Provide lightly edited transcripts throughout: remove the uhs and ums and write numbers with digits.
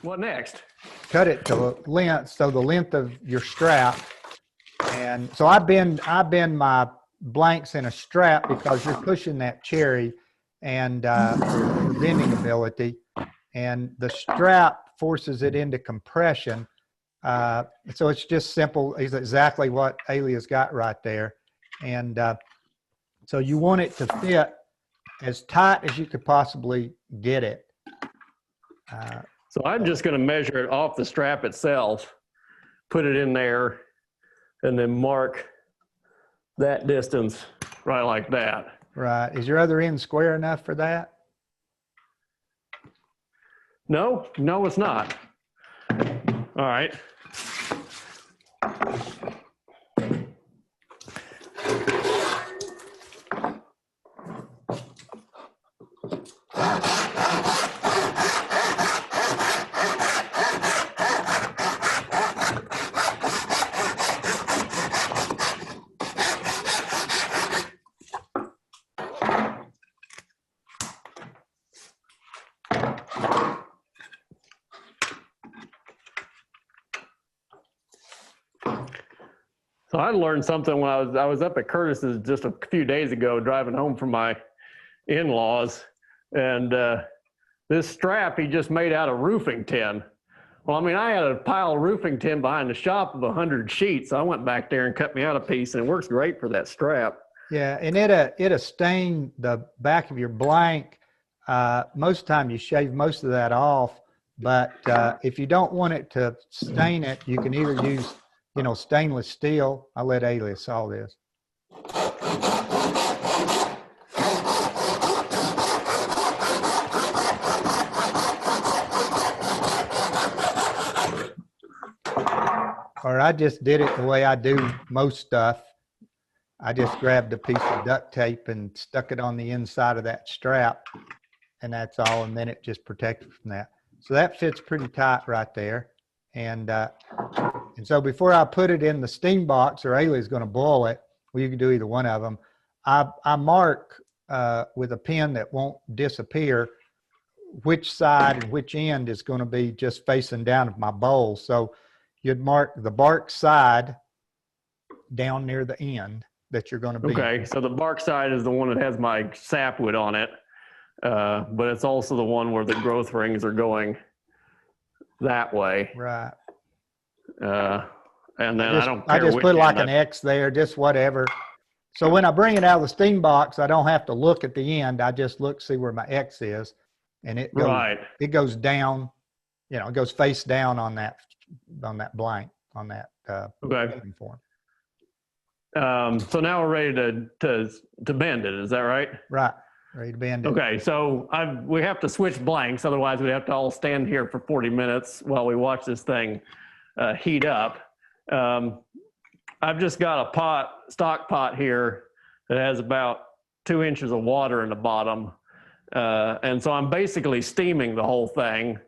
What next? Cut it to length, so the length of your strap. And so I bend my blanks in a strap because you're pushing that cherry and for bending ability. And the strap forces it into compression. So it's just simple. It's exactly what Elia's got right there. And so you want it to fit as tight as you could possibly get it. So I'm just going to measure it off the strap itself, put it in there, and then mark that distance right like that. Right. Is your other end square enough for that? No, it's not. All right. So I learned something when I was up at Curtis's just a few days ago, driving home from my in-laws, and this strap he just made out of roofing tin. Well, I mean, I had a pile of roofing tin behind the shop of 100 sheets. So I went back there and cut me out a piece, and it works great for that strap. Yeah, and it'll stain the back of your blank. Most of the time you shave most of that off, but if you don't want it to stain it, you can either use, stainless steel. I'll let Elia saw this. Or I just did it the way I do most stuff. I just grabbed a piece of duct tape and stuck it on the inside of that strap, and that's all, and then it just protected from that. So that fits pretty tight right there. And so before I put it in the steam box, or Elia's going to boil it, well, you can do either one of them, I mark with a pen that won't disappear which side and which end is going to be just facing down of my bowl. So you'd mark the bark side down near the end that you're going to be. Okay, so the bark side is the one that has my sapwood on it, but it's also the one where the growth rings are going that way. Right. And then I don't care I just which put like end an X there, just whatever. So when I bring it out of the steam box, I don't have to look at the end. I just look, see where my X is, and it goes, Right. It goes down, it goes face down on that blank, on that Okay. form. So now we're ready to bend it. Is that right? Right. Ready to bend it. Okay. So we have to switch blanks. Otherwise we'd have to all stand here for 40 minutes while we watch this thing heat up. I've just got a stock pot here that has about 2 inches of water in the bottom. And so I'm basically steaming the whole thing,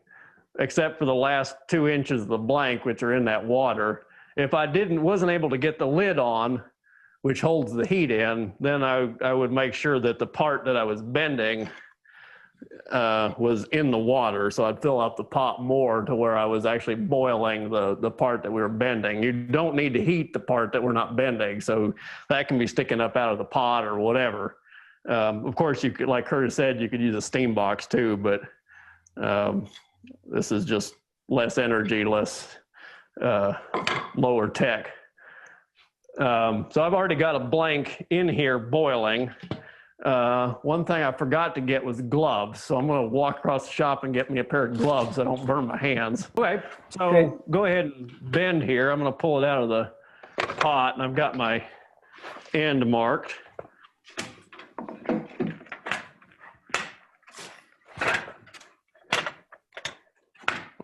except for the last 2 inches of the blank, which are in that water. If I wasn't able to get the lid on, which holds the heat in, then I would make sure that the part that I was bending was in the water. So I'd fill out the pot more to where I was actually boiling the part that we were bending. You don't need to heat the part that we're not bending. So that can be sticking up out of the pot or whatever. Of course, you could, like Curtis said, you could use a steam box too, but this is just less energy, less lower tech. So I've already got a blank in here boiling. One thing I forgot to get was gloves. So I'm going to walk across the shop and get me a pair of gloves so I don't burn my hands. Okay, so Go ahead and bend here. I'm going to pull it out of the pot, and I've got my end marked.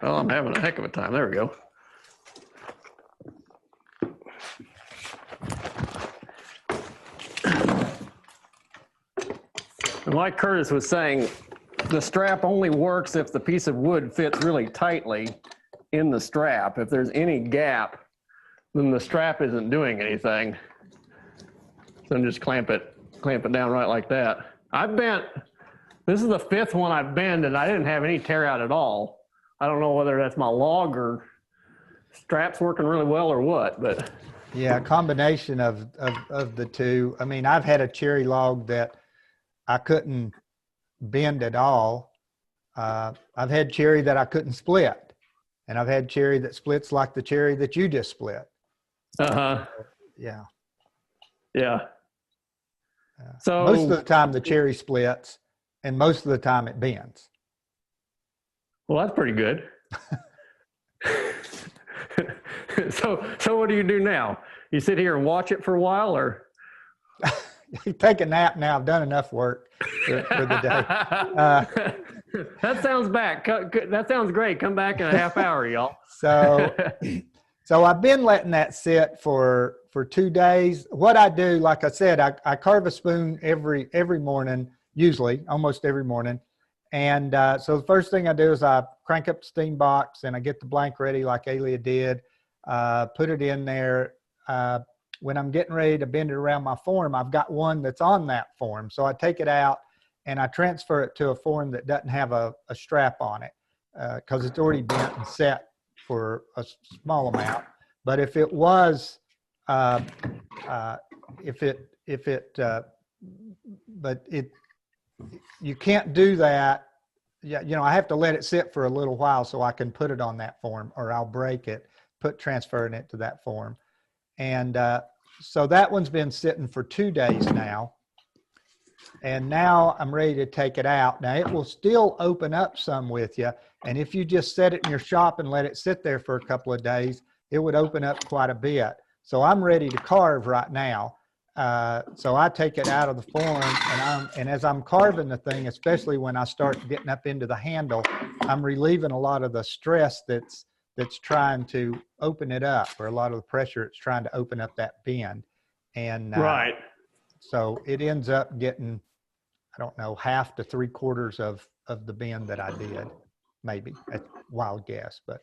Well, I'm having a heck of a time. There we go. And like Curtis was saying, the strap only works if the piece of wood fits really tightly in the strap. If there's any gap, then the strap isn't doing anything. So I'm just clamp it down right like that. This is the 5th one I've bent, and I didn't have any tear out at all. I don't know whether that's my log or straps working really well or what, but Yeah, a combination of the two. I mean, I've had a cherry log that I couldn't bend at all. I've had cherry that I couldn't split, and I've had cherry that splits like the cherry that you just split. uh-huh. Yeah. Yeah. Most of So, the time the cherry splits, and most of the time it bends. well, that's pretty good. So what do you do now? You sit here and watch it for a while, or? Take a nap now. I've done enough work for the day. That sounds back. That sounds great. Come back in a half hour, y'all. So I've been letting that sit for 2 days. What I do, like I said, I carve a spoon every morning, usually almost every morning. And so the first thing I do is I crank up the steam box and I get the blank ready like Elia did, put it in there. When I'm getting ready to bend it around my form, I've got one that's on that form. So I take it out and I transfer it to a form that doesn't have a strap on it because it's already bent and set for a small amount. But if it was, you can't do that. Yeah, you know, I have to let it sit for a little while so I can put it on that form, or I'll break it, transferring it to that form. And so that one's been sitting for 2 days now. And now I'm ready to take it out. Now it will still open up some with you. And if you just set it in your shop and let it sit there for a couple of days, it would open up quite a bit. So I'm ready to carve right now. So I take it out of the form, and as I'm carving the thing, especially when I start getting up into the handle, I'm relieving a lot of the stress that's trying to open it up, or a lot of the pressure it's trying to open up that bend. And Right. so it ends up getting, I don't know, half to 3/4 of the bend that I did, maybe. That's a wild guess, but